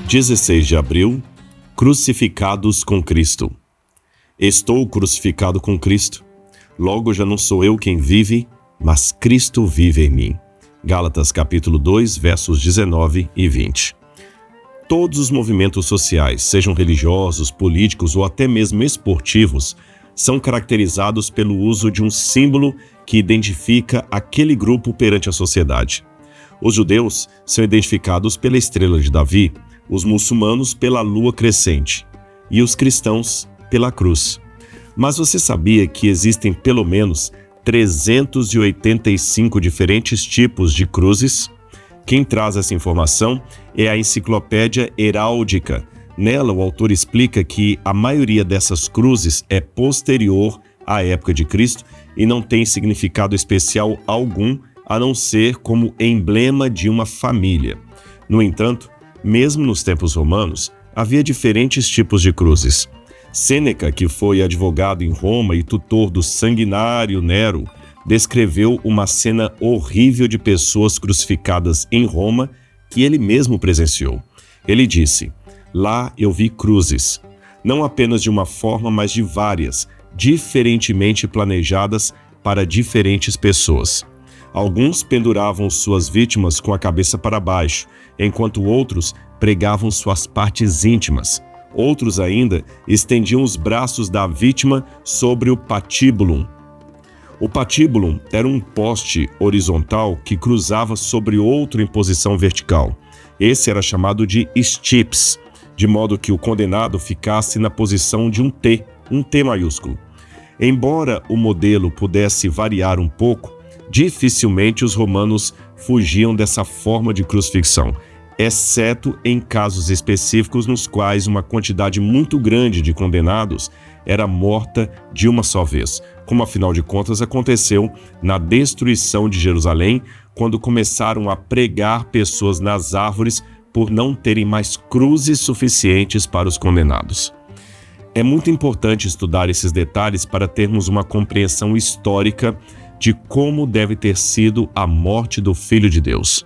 16 de abril, crucificados com Cristo. Estou crucificado com Cristo. Logo já não sou eu quem vive, mas Cristo vive em mim. Gálatas capítulo 2, versos 19 e 20. Todos os movimentos sociais, sejam religiosos, políticos ou até mesmo esportivos, são caracterizados pelo uso de um símbolo que identifica aquele grupo perante a sociedade. Os judeus são identificados pela estrela de Davi, os muçulmanos pela lua crescente e os cristãos pela cruz. Mas você sabia que existem pelo menos 385 diferentes tipos de cruzes? Quem traz essa informação é a Enciclopédia Heráldica. Nela, o autor explica que a maioria dessas cruzes é posterior à época de Cristo e não tem significado especial algum, a não ser como emblema de uma família. No entanto, mesmo nos tempos romanos, havia diferentes tipos de cruzes. Sêneca, que foi advogado em Roma e tutor do sanguinário Nero, descreveu uma cena horrível de pessoas crucificadas em Roma que ele mesmo presenciou. Ele disse: "Lá eu vi cruzes, não apenas de uma forma, mas de várias, diferentemente planejadas para diferentes pessoas. Alguns penduravam suas vítimas com a cabeça para baixo, enquanto outros pregavam suas partes íntimas. Outros ainda estendiam os braços da vítima sobre o patíbulum. O patíbulum era um poste horizontal que cruzava sobre outro em posição vertical. Esse era chamado de stips, de modo que o condenado ficasse na posição de um T maiúsculo. Embora o modelo pudesse variar um pouco, dificilmente os romanos fugiam dessa forma de crucifixão, exceto em casos específicos nos quais uma quantidade muito grande de condenados era morta de uma só vez, como afinal de contas aconteceu na destruição de Jerusalém, quando começaram a pregar pessoas nas árvores por não terem mais cruzes suficientes para os condenados. É muito importante estudar esses detalhes para termos uma compreensão histórica de como deve ter sido a morte do Filho de Deus.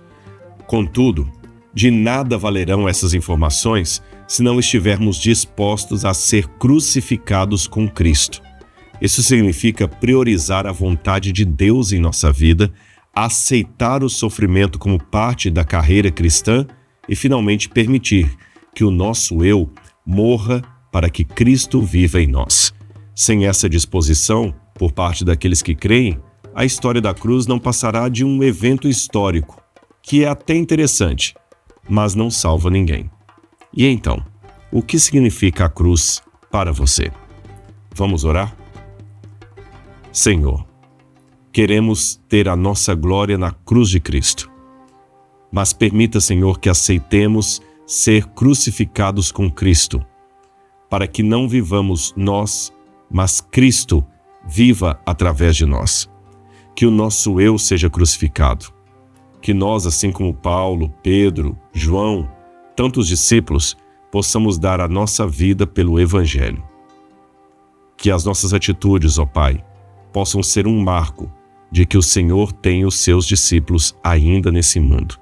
Contudo, de nada valerão essas informações se não estivermos dispostos a ser crucificados com Cristo. Isso significa priorizar a vontade de Deus em nossa vida, aceitar o sofrimento como parte da carreira cristã e, finalmente, permitir que o nosso eu morra para que Cristo viva em nós. Sem essa disposição, por parte daqueles que creem, a história da cruz não passará de um evento histórico, que é até interessante, mas não salva ninguém. E então, o que significa a cruz para você? Vamos orar? Senhor, queremos ter a nossa glória na cruz de Cristo, mas permita, Senhor, que aceitemos ser crucificados com Cristo, para que não vivamos nós, mas Cristo viva através de nós. Que o nosso eu seja crucificado. Que nós, assim como Paulo, Pedro, João, tantos discípulos, possamos dar a nossa vida pelo Evangelho. Que as nossas atitudes, ó Pai, possam ser um marco de que o Senhor tem os seus discípulos ainda nesse mundo.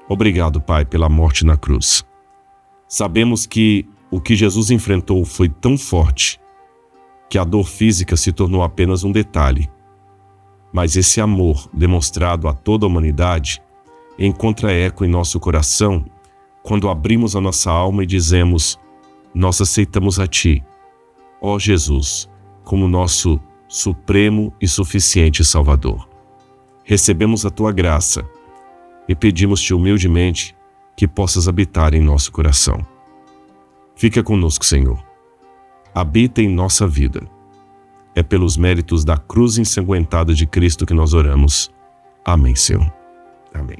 Obrigado, Pai, pela morte na cruz. Sabemos que o que Jesus enfrentou foi tão forte que a dor física se tornou apenas um detalhe. Mas esse amor demonstrado a toda a humanidade encontra eco em nosso coração quando abrimos a nossa alma e dizemos: nós aceitamos a Ti, ó Jesus, como nosso supremo e suficiente Salvador. Recebemos a Tua graça e pedimos-Te humildemente que possas habitar em nosso coração. Fica conosco, Senhor. Habita em nossa vida. É pelos méritos da cruz ensanguentada de Cristo que nós oramos. Amém, Senhor. Amém.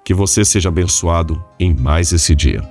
Que você seja abençoado em mais esse dia.